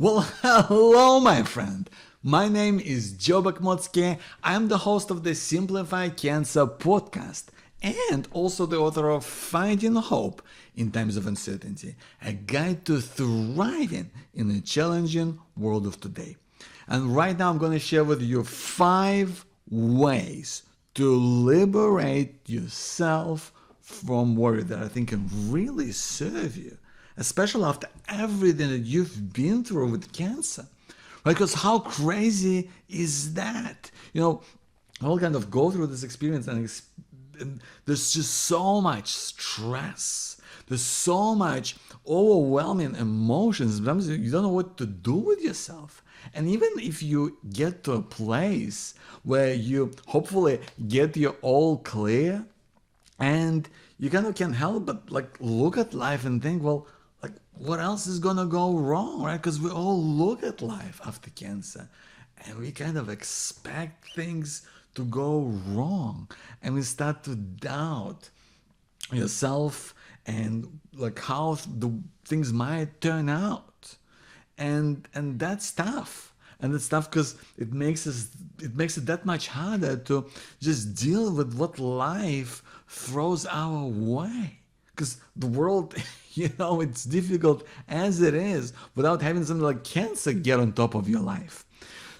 Well, hello, my friend. My name is Joe Bakmotsky. I'm the host of the Simplify Cancer podcast and also the author of Finding Hope in Times of Uncertainty, a guide to thriving in a challenging world of today. And right now I'm going to share with you 5 ways to liberate yourself from worry that I think can really serve you, especially after everything that you've been through with cancer. Right? Because how crazy is that? I'll kind of go through this experience and there's just so much stress. There's so much overwhelming emotions. Sometimes you don't know what to do with yourself. And even if you get to a place where you hopefully get your all clear, and you kind of can't help but look at life and think, well, what else is gonna go wrong, right? Because we all look at life after cancer and we kind of expect things to go wrong, and we start to doubt yourself and how the things might turn out, and that's tough. And it's tough because it makes it that much harder to just deal with what life throws our way. Because the world, it's difficult as it is without having something like cancer get on top of your life.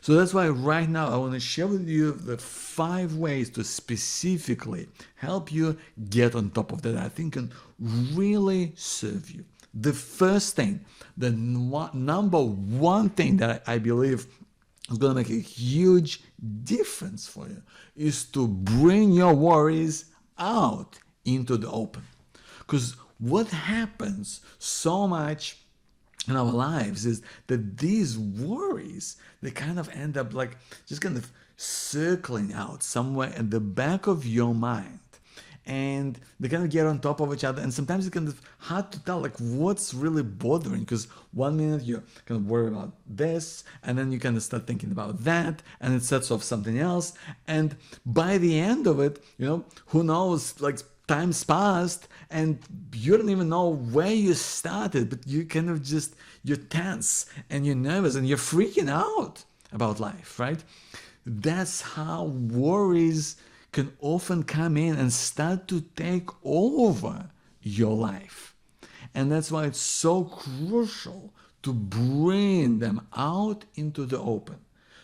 So that's why right now I want to share with you the 5 ways to specifically help you get on top of that I think can really serve you. The first thing, the number one thing that I believe is going to make a huge difference for you is to bring your worries out into the open. Because what happens so much in our lives is that these worries, they kind of end up just kind of circling out somewhere at the back of your mind. And they kind of get on top of each other, and sometimes it's kind of hard to tell what's really bothering, because one minute you're kind of worried about this, and then you kind of start thinking about that, and it sets off something else, and by the end of it, who knows, time's passed and you don't even know where you started, but you kind of you're tense and you're nervous and you're freaking out about life, right? That's how worries can often come in and start to take over your life. And that's why it's so crucial to bring them out into the open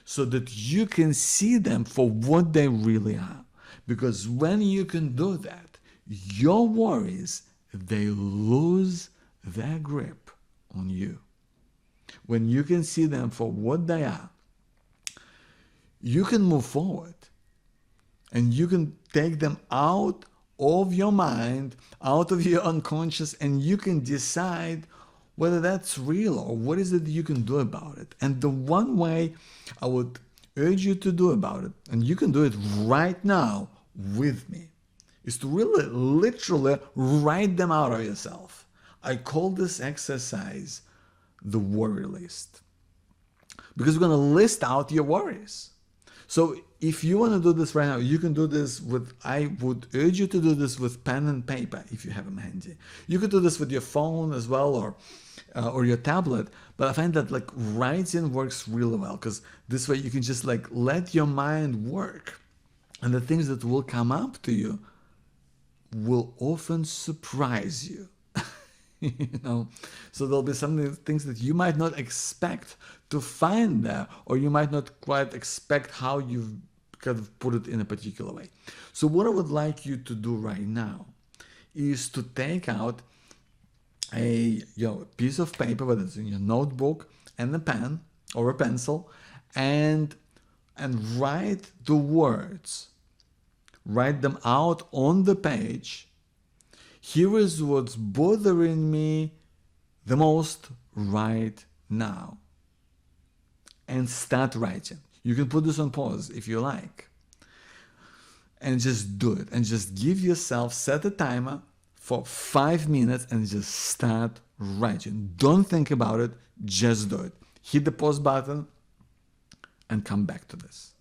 so that you can see them for what they really are. Because when you can do that, your worries, they lose their grip on you. When you can see them for what they are, you can move forward. And you can take them out of your mind, out of your unconscious, and you can decide whether that's real or what is it you can do about it. And the one way I would urge you to do about it, and you can do it right now with me, is to really literally write them out of yourself. I call this exercise the worry list, because we're going to list out your worries. So if you want to do this right now, you can do this I would urge you to do this with pen and paper if you have them handy. You could do this with your phone as well, or your tablet, but I find that writing works really well, because this way you can just let your mind work, and the things that will come up to you will often surprise you. So there'll be some things that you might not expect to find there, or you might not quite expect how you've kind of put it in a particular way. So what I would like you to do right now is to take out a piece of paper, whether it's in your notebook, and a pen or a pencil, and write the words. Write them out on the page. Here is what's bothering me the most right now. And start writing. You can put this on pause if you like. And just do it. And just give yourself, set a timer for 5 minutes and just start writing. Don't think about it, just do it. Hit the pause button and come back to this.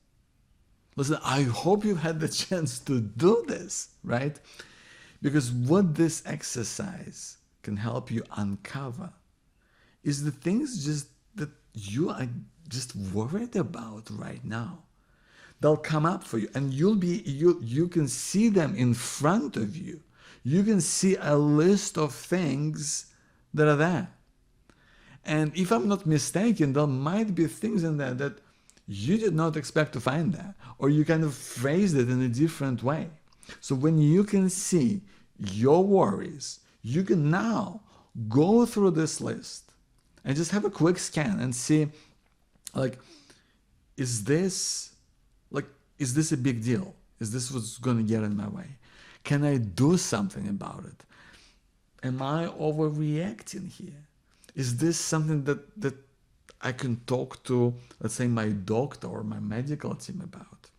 Listen, I hope you've had the chance to do this, right? Because what this exercise can help you uncover is the things just that you are just worried about right now. They'll come up for you, and you can see them in front of you. You can see a list of things that are there. And if I'm not mistaken, there might be things in there that you did not expect to find there, or you kind of phrased it in a different way. So when you can see your worries, you can now go through this list and just have a quick scan and see, like, is this a big deal? Is this what's going to get in my way? Can I do something about it? Am I overreacting here? Is this something that I can talk to, let's say, my doctor or my medical team about?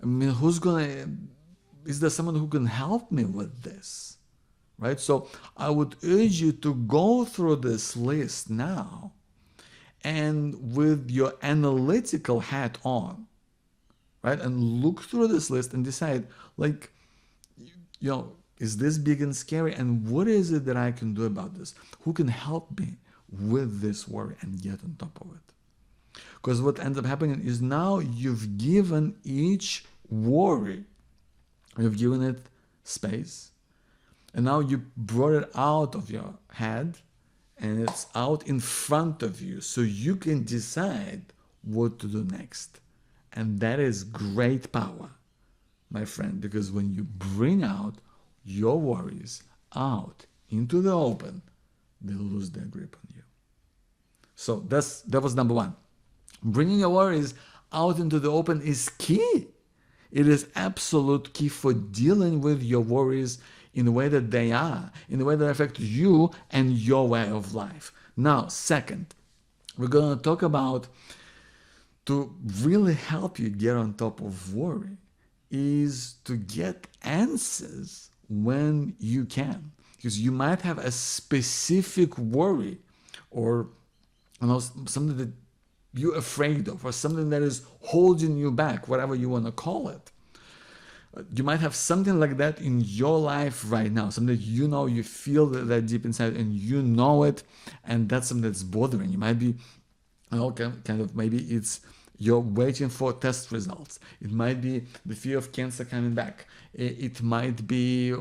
I mean, is there someone who can help me with this? Right? So I would urge you to go through this list now, and with your analytical hat on, right? And look through this list and decide, like, is this big and scary? And what is it that I can do about this? Who can help me with this worry and get on top of it? Because what ends up happening is now you've given each worry, you've given it space, and now you brought it out of your head and it's out in front of you, so you can decide what to do next. And that is great power, my friend, because when you bring out your worries out into the open, they lose their grip on you. So that was number one. Bringing your worries out into the open is key. It is absolute key for dealing with your worries in the way that they are, in the way that affect you and your way of life. Now, second, we're going to talk about, to really help you get on top of worry, is to get answers when you can. Because you might have a specific worry, or something that you're afraid of, or something that is holding you back, whatever you want to call it. You might have something like that in your life right now, something that you feel that deep inside, and you know it, and that's something that's bothering you. Might be, kind of, maybe it's you're waiting for test results. It might be the fear of cancer coming back. It might be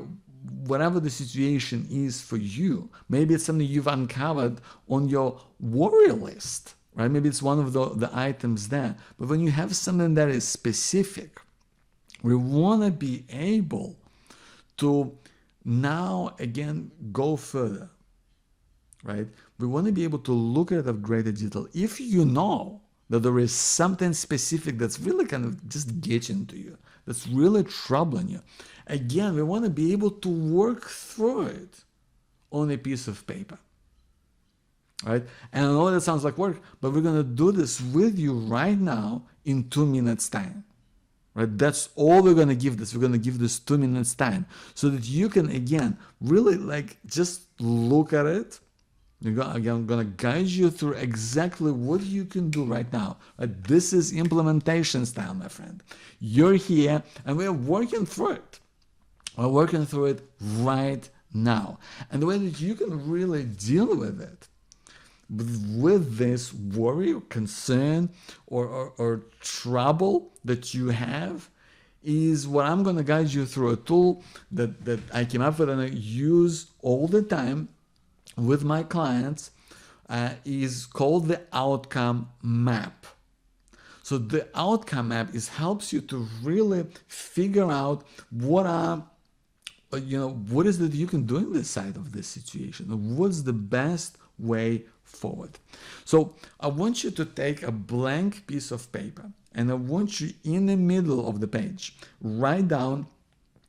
whatever the situation is for you. Maybe it's something you've uncovered on your worry list, right? Maybe it's one of the items there. But when you have something that is specific, we want to be able to now again go further, right? We want to be able to look at it in greater detail. If you know that there is something specific that's really kind of just getting to you, that's really troubling you, again, we want to be able to work through it on a piece of paper, right? And I know that sounds like work, but we're going to do this with you right now in 2 minutes time. Right? That's all we're going to give this. We're going to give this 2 minutes time so that you can, again, really just look at it. I'm going to guide you through exactly what you can do right now. Right? This is implementation style, my friend. You're here and we're working through it. We're working through it right now. And the way that you can really deal with it, with this worry or concern or trouble that you have, is what I'm going to guide you through, a tool that I came up with and I use all the time with my clients, is called the outcome map. So the outcome map helps you to really figure out what is it you can do in this side of this situation. What's the best way forward? So I want you to take a blank piece of paper, and I want you, in the middle of the page, write down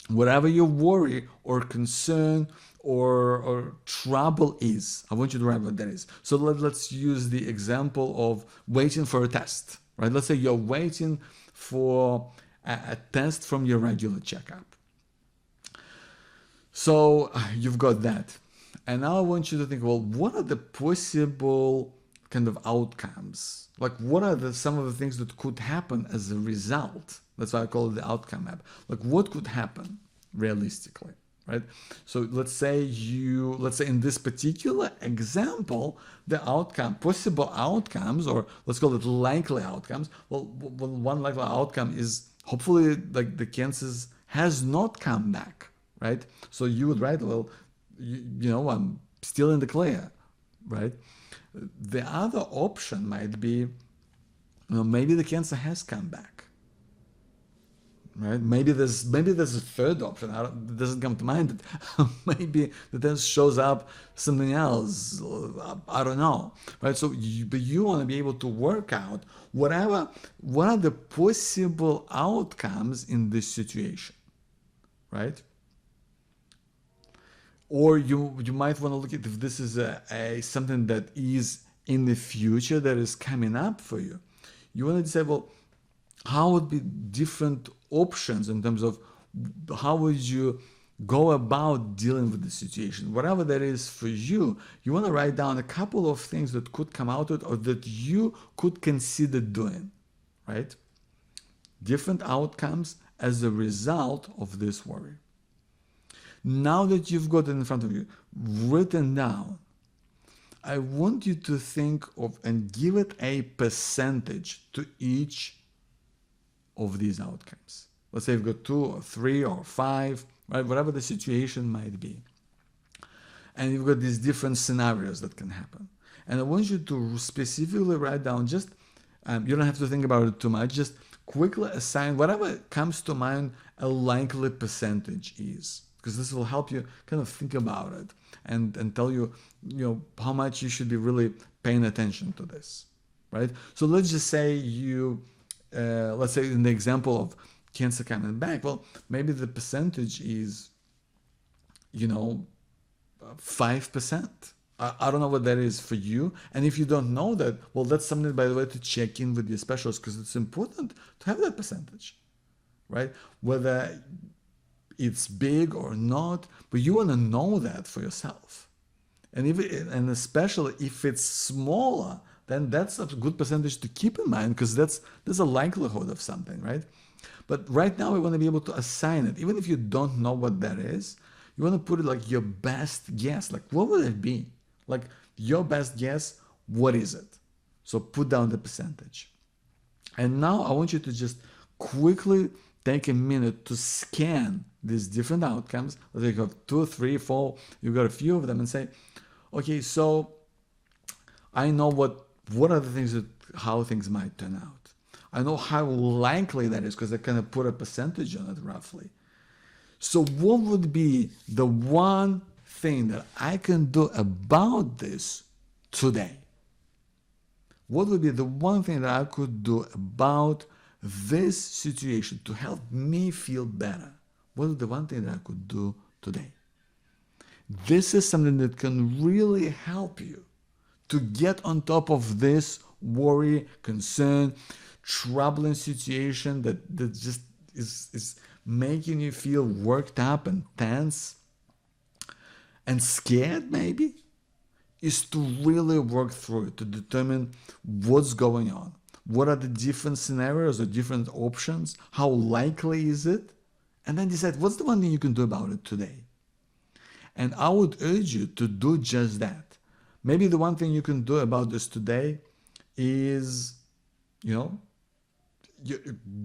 whatever your worry or concern or trouble is. I want you to write what that is. So let's use the example of waiting for a test, right? Let's say you're waiting for a test from your regular checkup. So you've got that. And now I want you to think, well, what are the possible kind of outcomes? Like, what are some of the things that could happen as a result? That's why I call it the outcome map. Like, what could happen realistically? right? So let's say in this particular example, the possible outcomes, or let's call it likely outcomes. Well, one likely outcome is hopefully like the cancer has not come back, right? So you would write, well, I'm still in the clear, right? The other option might be, maybe the cancer has come back, right? Maybe there's a third option. It doesn't come to mind. Maybe the test shows up something else. I don't know, right? So, but you want to be able to work out what are the possible outcomes in this situation, right? Or you might want to look at if this is a something that is in the future that is coming up for you. You want to say, well, how would be different options in terms of how would you go about dealing with the situation, whatever that is for you. You want to write down a couple of things that could come out of it or that you could consider doing, right? Different outcomes as a result of this worry. Now that you've got it in front of you, written down, I want you to think of and give it a percentage to each of these outcomes. Let's say you've got 2 or 3 or 5, right? Whatever the situation might be. And you've got these different scenarios that can happen. And I want you to specifically write down, just, you don't have to think about it too much, just quickly assign whatever comes to mind a likely percentage is. Because this will help you kind of think about it and tell you, how much you should be really paying attention to this, right? So let's just say let's say in the example of cancer coming back, well, maybe the percentage is, 5%. I don't know what that is for you. And if you don't know that, well, that's something, by the way, to check in with your specialist, because it's important to have that percentage, right? Whether it's big or not, but you want to know that for yourself. And especially if it's smaller, then that's a good percentage to keep in mind, because there's a likelihood of something, right? But right now we want to be able to assign it. Even if you don't know what that is, you want to put it like your best guess. Like, what would it be? Like, your best guess, what is it? So put down the percentage. And now I want you to just quickly take a minute to scan these different outcomes. Let's say you have 2, 3, 4, you've got a few of them, and say, okay, so I know what are the things how things might turn out. I know how likely that is, because I kind of put a percentage on it roughly. So what would be the one thing that I can do about this today? What would be the one thing that I could do about this situation to help me feel better? What is the one thing that I could do today? This is something that can really help you to get on top of this worry, concern, troubling situation that just is making you feel worked up and tense and scared, maybe, is to really work through it, to determine what's going on. What are the different scenarios or different options? How likely is it? And then decide what's the one thing you can do about it today. And I would urge you to do just that. Maybe the one thing you can do about this today is,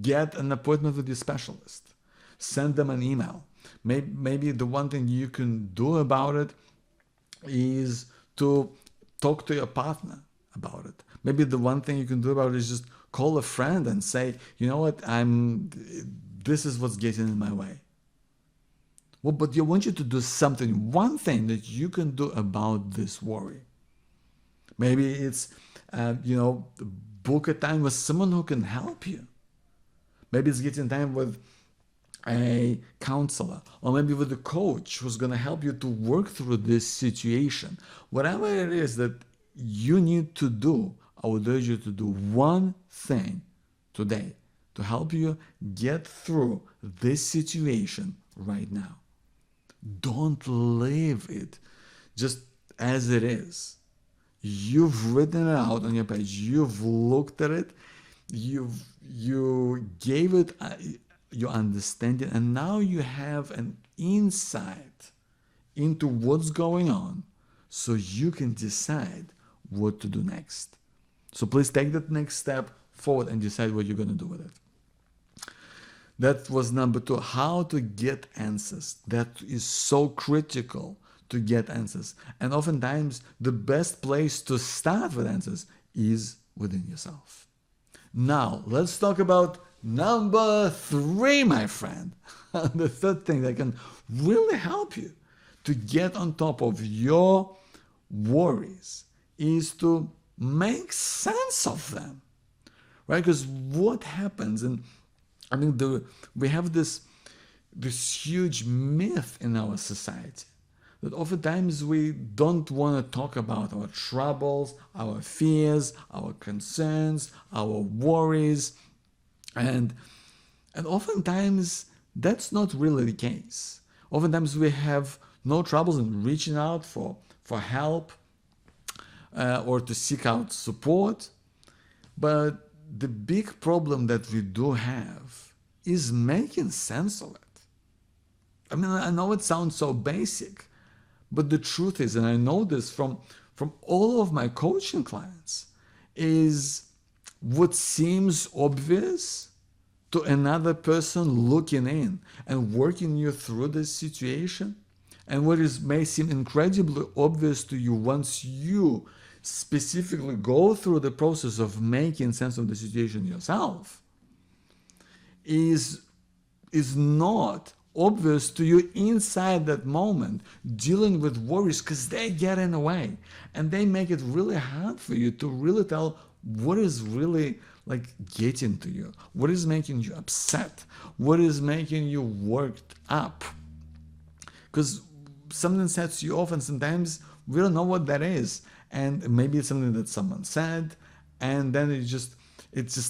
get an appointment with your specialist. Send them an email. Maybe the one thing you can do about it is to talk to your partner about it. Maybe the one thing you can do about it is just call a friend and say, you know what, this is what's getting in my way. Well, but I want you to do something, one thing that you can do about this worry. Maybe it's, book a time with someone who can help you. Maybe it's getting time with a counselor, or maybe with a coach who's going to help you to work through this situation. Whatever it is that you need to do, I would urge you to do one thing today to help you get through this situation right now. Don't leave it just as it is. You've written it out on your page. You've looked at it. You gave it you understand it, and now you have an insight into what's going on, so you can decide what to do next. So please take that next step forward and decide what you're going to do with it. That was number 2, how to get answers. That is so critical, to get answers. And oftentimes the best place to start with answers is within yourself. Now, let's talk about number 3, my friend. The third thing that can really help you to get on top of your worries is to make sense of them, right? Because what happens, and I mean, we have this huge myth in our society that oftentimes we don't want to talk about our troubles, our fears, our concerns, our worries, and oftentimes that's not really the case. Oftentimes we have no troubles in reaching out for help or to seek out support, but the big problem that we do have is making sense of it. I mean, I know it sounds so basic, but the truth is, and I know this from all of my coaching clients, is what seems obvious to another person looking in and working you through this situation, and what may seem incredibly obvious to you once you specifically go through the process of making sense of the situation yourself, is not obvious to you inside that moment, dealing with worries, because they get in the way and they make it really hard for you to really tell what is really like getting to you, what is making you upset, what is making you worked up. Because something sets you off, and sometimes we don't know what that is, and maybe it's something that someone said, and then it just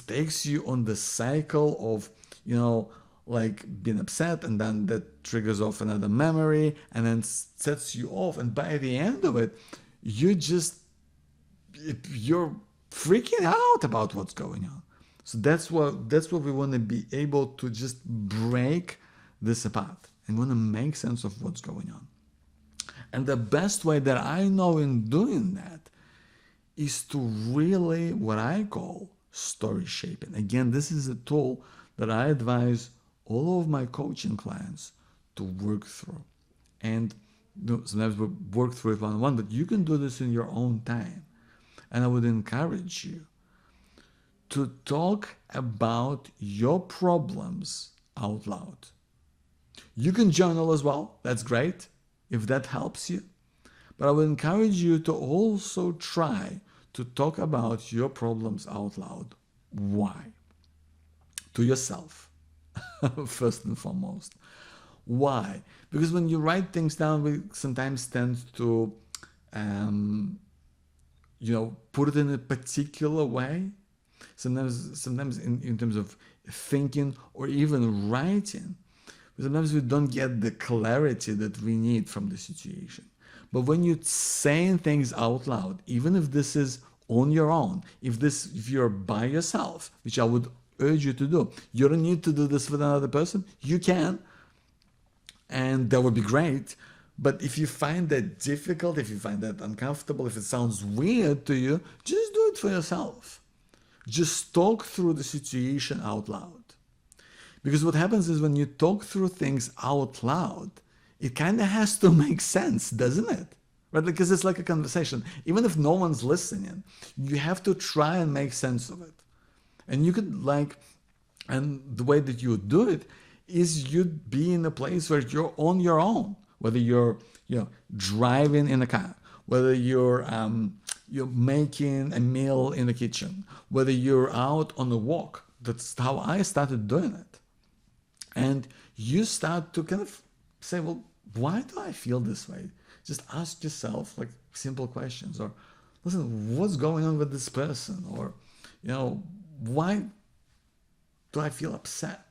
takes you on the cycle of, you know, like being upset, and then that triggers off another memory and then sets you off, and by the end of it you're freaking out about what's going on. So that's what we want to be able to just break this apart and want to make sense of what's going on. And the best way that I know in doing that is to really, what I call story shaping. Again, this is a tool that I advise all of my coaching clients to work through. And sometimes we work through it one-on-one, but you can do this in your own time. And I would encourage you to talk about your problems out loud. You can journal as well. That's great if that helps you. But I would encourage you to also try to talk about your problems out loud. Why? To yourself, first and foremost. Why? Because when you write things down, we sometimes tend to, put it in a particular way. Sometimes in terms of thinking or even writing, sometimes we don't get the clarity that we need from the situation. But when you're saying things out loud, even if this is on your own, if you're by yourself, which I would urge you to do, you don't need to do this with another person. You can, and that would be great. But if you find that difficult, if you find that uncomfortable, if it sounds weird to you, just do it for yourself. Just talk through the situation out loud. Because what happens is when you talk through things out loud, it kind of has to make sense, doesn't it? Right? Because it's like a conversation. Even if no one's listening, you have to try and make sense of it. And you could and the way that you do it is you'd be in a place where you're on your own, whether you're, driving in a car, whether you're making a meal in the kitchen, whether you're out on a walk. That's how I started doing it. And you start to kind of say, well, why do I feel this way? Just ask yourself like simple questions, or listen, what's going on with this person? Or, why do I feel upset?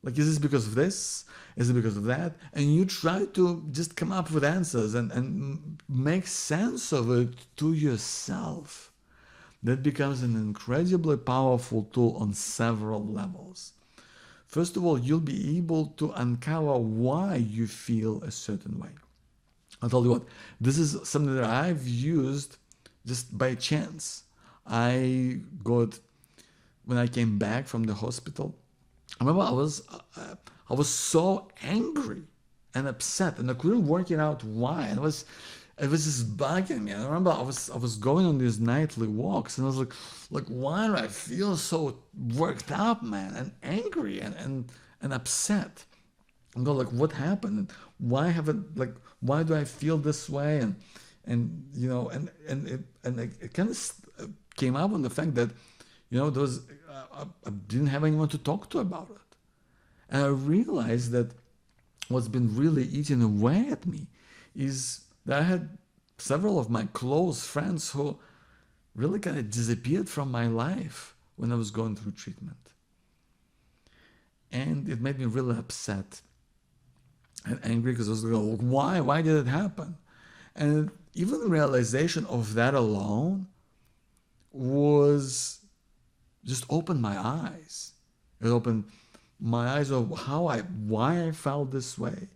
Like, is this because of this? Is it because of that? And you try to just come up with answers and make sense of it to yourself. That becomes an incredibly powerful tool on several levels. first of all, you'll be able to uncover why you feel a certain way. I'll tell you what, this is something that I've used just by chance. When I came back from the hospital, I remember I was so angry and upset, and I couldn't work it out why. And it was just bugging me. I remember I was going on these nightly walks, and I was like, why do I feel so worked up, man, and angry and upset? And go like, what happened? And why do I feel this way? And you know, it kind of came up on the fact that, you know, I didn't have anyone to talk to about it. And I realized that what's been really eating away at me is that I had several of my close friends who really kind of disappeared from my life when I was going through treatment. And it made me really upset and angry, because I was like, why? Why did it happen? And even the realization of that alone was just opened my eyes. It opened my eyes of why I felt this way.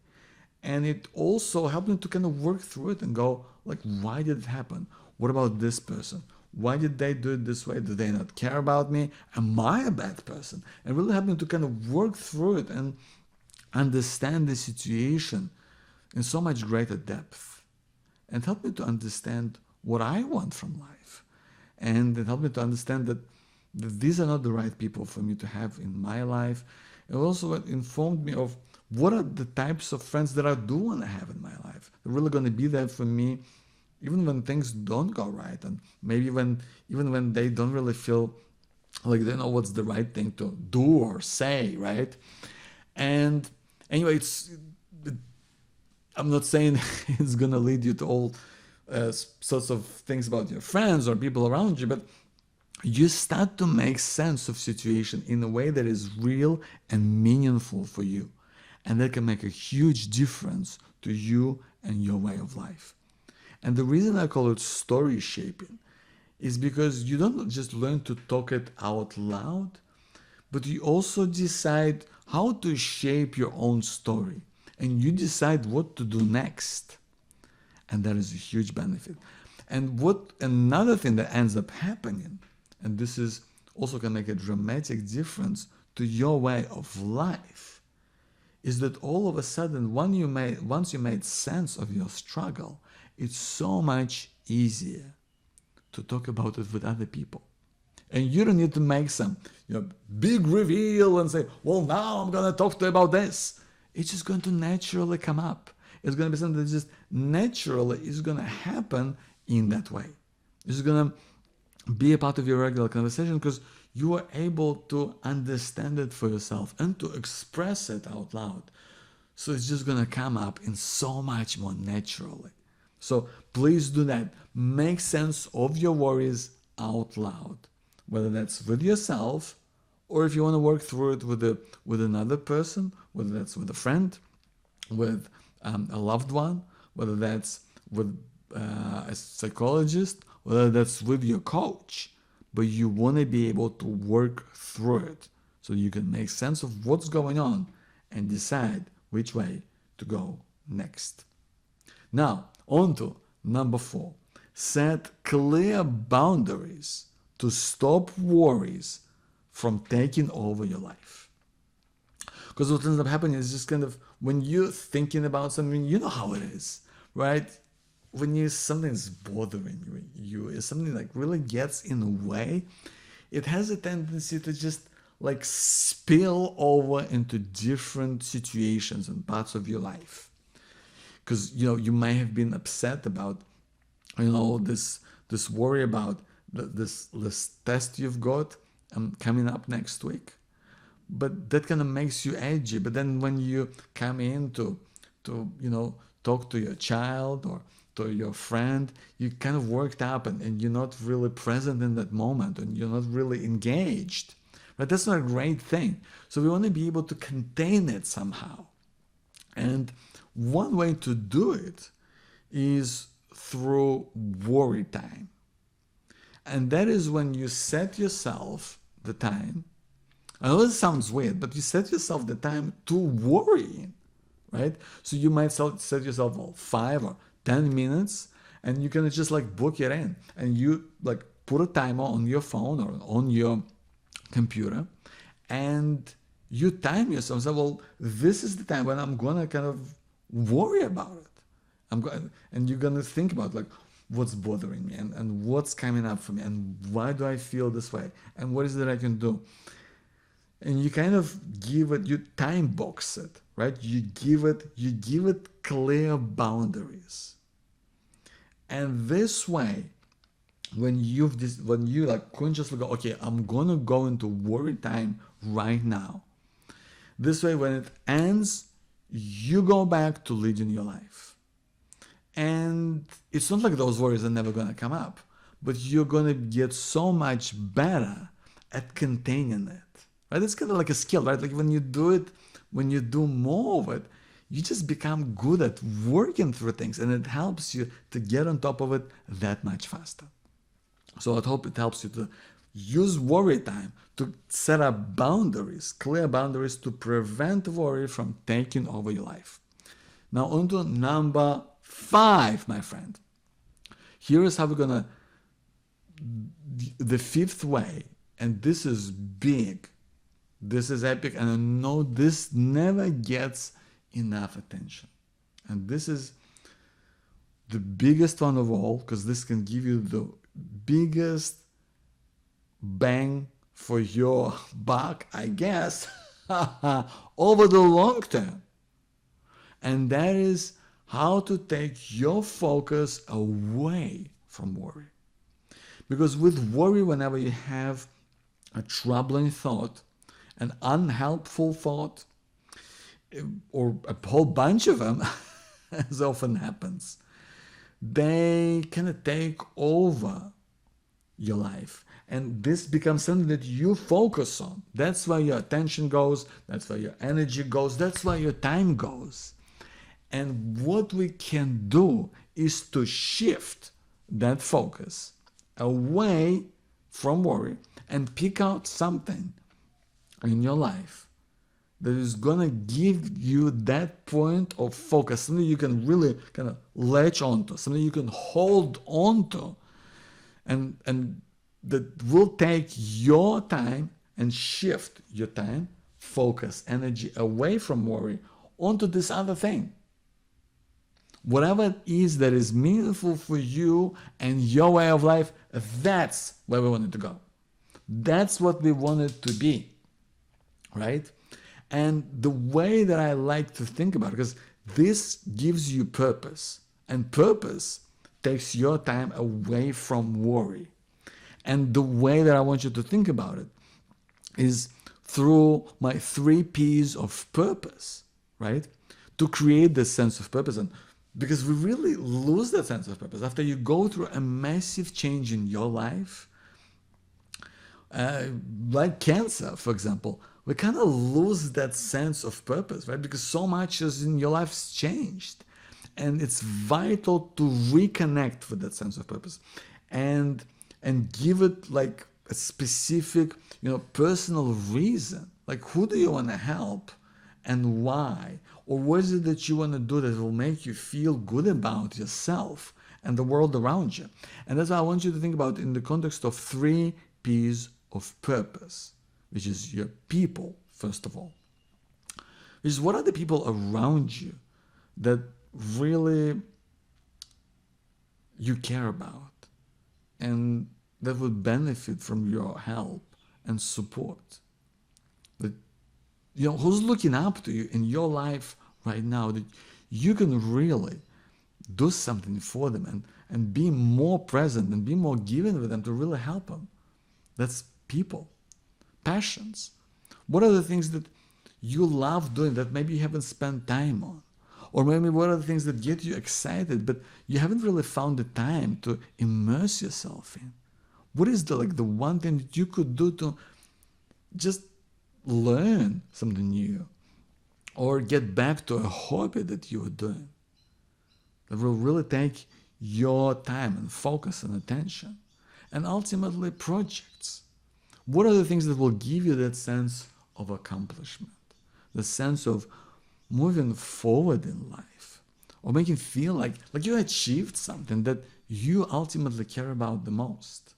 And it also helped me to kind of work through it and go, like, why did it happen? What about this person? Why did they do it this way? Do they not care about me? Am I a bad person? And really helped me to kind of work through it and understand the situation in so much greater depth. And helped me to understand what I want from life. And it helped me to understand that these are not the right people for me to have in my life. It also informed me of what are the types of friends that I do want to have in my life. They're really going to be there for me even when things don't go right, and maybe even when they don't really feel like they know what's the right thing to do or say, right? And anyway, I'm not saying it's going to lead you to all sorts of things about your friends or people around you, but you start to make sense of situation in a way that is real and meaningful for you. And that can make a huge difference to you and your way of life. And the reason I call it story shaping is because you don't just learn to talk it out loud, but you also decide how to shape your own story. And you decide what to do next. And that is a huge benefit. And another thing that ends up happening, and this is also can make a dramatic difference to your way of life, is that all of a sudden, once you made sense of your struggle, it's so much easier to talk about it with other people. And you don't need to make some big reveal and say, well, now I'm going to talk to you about this. It's just going to naturally come up. It's going to be something that just naturally is going to happen in that way. It's going to be a part of your regular conversation because you are able to understand it for yourself and to express it out loud. So it's just going to come up in so much more naturally. So please do that. Make sense of your worries out loud, whether that's with yourself or if you want to work through it with another person, whether that's with a friend, with a loved one, whether that's with a psychologist, whether that's with your coach. But you want to be able to work through it so you can make sense of what's going on and decide which way to go next. Now, on to number 4. Set clear boundaries to stop worries from taking over your life. Because what ends up happening is just kind of when you're thinking about something, you know how it is, right? When something's bothering you, if something like really gets in the way, it has a tendency to just like spill over into different situations and parts of your life. Because you may have been upset about this worry about this test you've got coming up next week, but that kind of makes you edgy. But then when you come in to talk to your child or to your friend, you kind of worked up and you're not really present in that moment and you're not really engaged. But that's not a great thing. So we want to be able to contain it somehow. And one way to do it is through worry time. And that is when you set yourself the time I know this sounds weird, but you set yourself the time to worry, right? So you might set yourself, well, 5 or 10 minutes, and you can just like book it in, and you like put a timer on your phone or on your computer, and you time yourself. So, well, this is the time when I'm gonna kind of worry about it. I'm going, and you're gonna think about like what's bothering me and what's coming up for me and why do I feel this way and what is it I can do. And you kind of give it, you time box it, right? You give it clear boundaries. And this way, when you like consciously go, okay, I'm gonna go into worry time right now. This way, when it ends, you go back to leading your life. And it's not like those worries are never gonna come up, but you're gonna get so much better at containing it. Right? It's kind of like a skill, right? Like when you do it, when you do more of it, you just become good at working through things, and it helps you to get on top of it that much faster. So I hope it helps you to use worry time to set up boundaries, clear boundaries to prevent worry from taking over your life. Now on to number 5, my friend. Here is how we're gonna, the 5th way, and this is big, this is epic, and I know this never gets enough attention. And this is the biggest one of all, because this can give you the biggest bang for your buck, I guess, over the long term. And that is how to take your focus away from worry. Because with worry, whenever you have a troubling thought, an unhelpful thought, or a whole bunch of them, as often happens, they kind of take over your life. And this becomes something that you focus on. That's where your attention goes. That's where your energy goes. That's where your time goes. And what we can do is to shift that focus away from worry and pick out something in your life that is gonna give you that point of focus, something you can really kind of latch onto, something you can hold onto, and that will take your time and shift your time, focus, energy away from worry onto this other thing. Whatever it is that is meaningful for you and your way of life, that's where we want it to go. That's what we want it to be, right? And the way that I like to think about it, because this gives you purpose, and purpose takes your time away from worry. And the way that I want you to think about it is through my 3 P's of purpose, right? To create this sense of purpose. And because we really lose that sense of purpose after you go through a massive change in your life, like cancer, for example, we kind of lose that sense of purpose, right? Because so much is in your life's changed. And it's vital to reconnect with that sense of purpose and give it like a specific, personal reason. Like, who do you want to help and why? Or what is it that you want to do that will make you feel good about yourself and the world around you? And that's what I want you to think about in the context of 3 P's of purpose, which is your people, first of all. Which is, what are the people around you that really you care about and that would benefit from your help and support? That, who's looking up to you in your life right now that you can really do something for them and be more present and be more giving with them to really help them? That's people. Passions. What are the things that you love doing that maybe you haven't spent time on? Or maybe what are the things that get you excited but you haven't really found the time to immerse yourself in? What is the one thing that you could do to just learn something new or get back to a hobby that you were doing that will really take your time and focus and attention? And ultimately, projects. What are the things that will give you that sense of accomplishment, the sense of moving forward in life, or make you feel like you achieved something that you ultimately care about the most?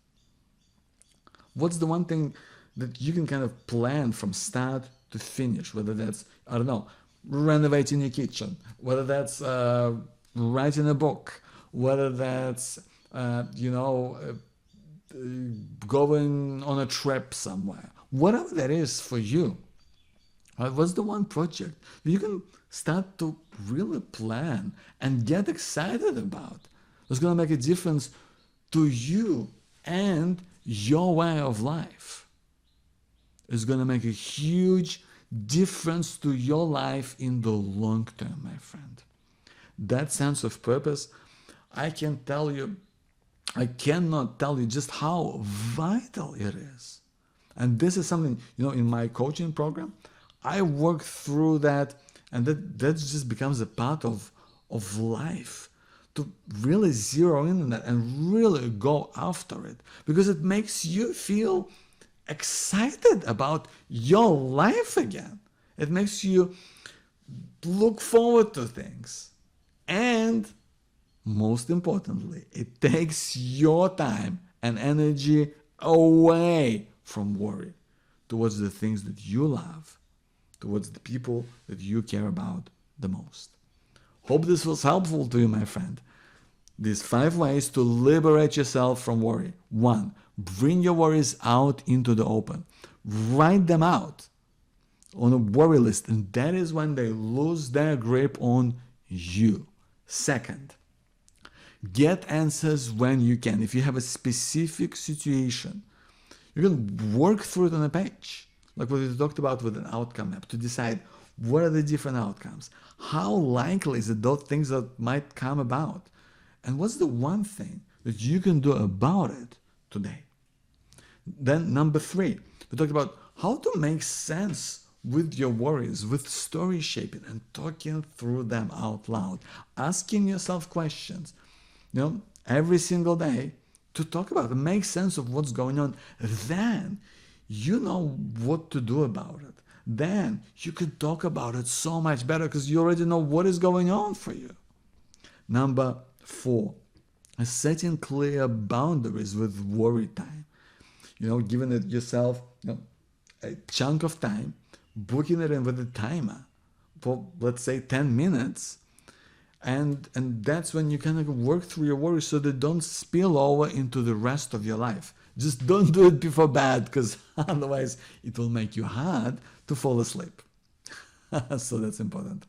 What's the one thing that you can kind of plan from start to finish, whether that's, I don't know, renovating your kitchen, whether that's writing a book, whether that's, going on a trip somewhere, whatever that is for you. Right? What's the one project that you can start to really plan and get excited about? It's going to make a difference to you and your way of life. It's going to make a huge difference to your life in the long term, my friend. That sense of purpose, I cannot tell you just how vital it is. And this is something, in my coaching program, I work through that, and that just becomes a part of life, to really zero in on that and really go after it, because it makes you feel excited about your life again. It makes you look forward to things. And most importantly, it takes your time and energy away from worry towards the things that you love, towards the people that you care about the most. Hope this was helpful to you, my friend. These 5 ways to liberate yourself from worry. 1, bring your worries out into the open. Write them out on a worry list, and that is when they lose their grip on you. 2nd, get answers when you can. If you have a specific situation, you can work through it on a page, like what we talked about with an outcome map, to decide what are the different outcomes. How likely is it those things that might come about? And what's the one thing that you can do about it today? Then number 3, we talked about how to make sense with your worries, with story shaping and talking through them out loud, asking yourself questions, every single day, to talk about and make sense of what's going on. Then you know what to do about it. Then you can talk about it so much better because you already know what is going on for you. Number 4, setting clear boundaries with worry time. Giving it yourself a chunk of time, booking it in with a timer for, let's say, 10 minutes. And that's when you kind of work through your worries so they don't spill over into the rest of your life. Just don't do it before bed, because otherwise it will make you hard to fall asleep. So that's important.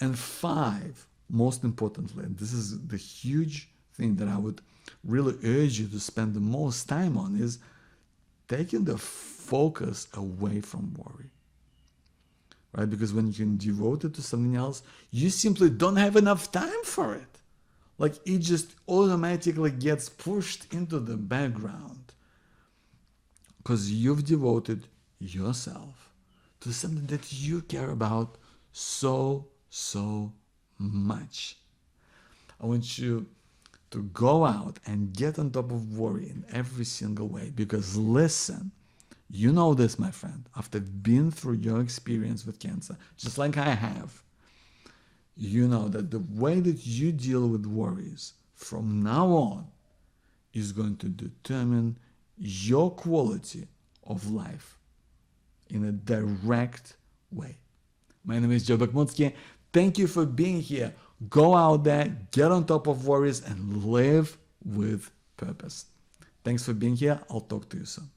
And 5, most importantly, and this is the huge thing that I would really urge you to spend the most time on, is taking the focus away from worry. Right? Because when you can devote it to something else, you simply don't have enough time for it. Like, it just automatically gets pushed into the background because you've devoted yourself to something that you care about so much. I want you to go out and get on top of worry in every single way, because listen, you know this, my friend, after being through your experience with cancer, just like I have, you know that the way that you deal with worries from now on is going to determine your quality of life in a direct way. My name is Joe Bakhmutsky. Thank you for being here. Go out there, get on top of worries, and live with purpose. Thanks for being here. I'll talk to you soon.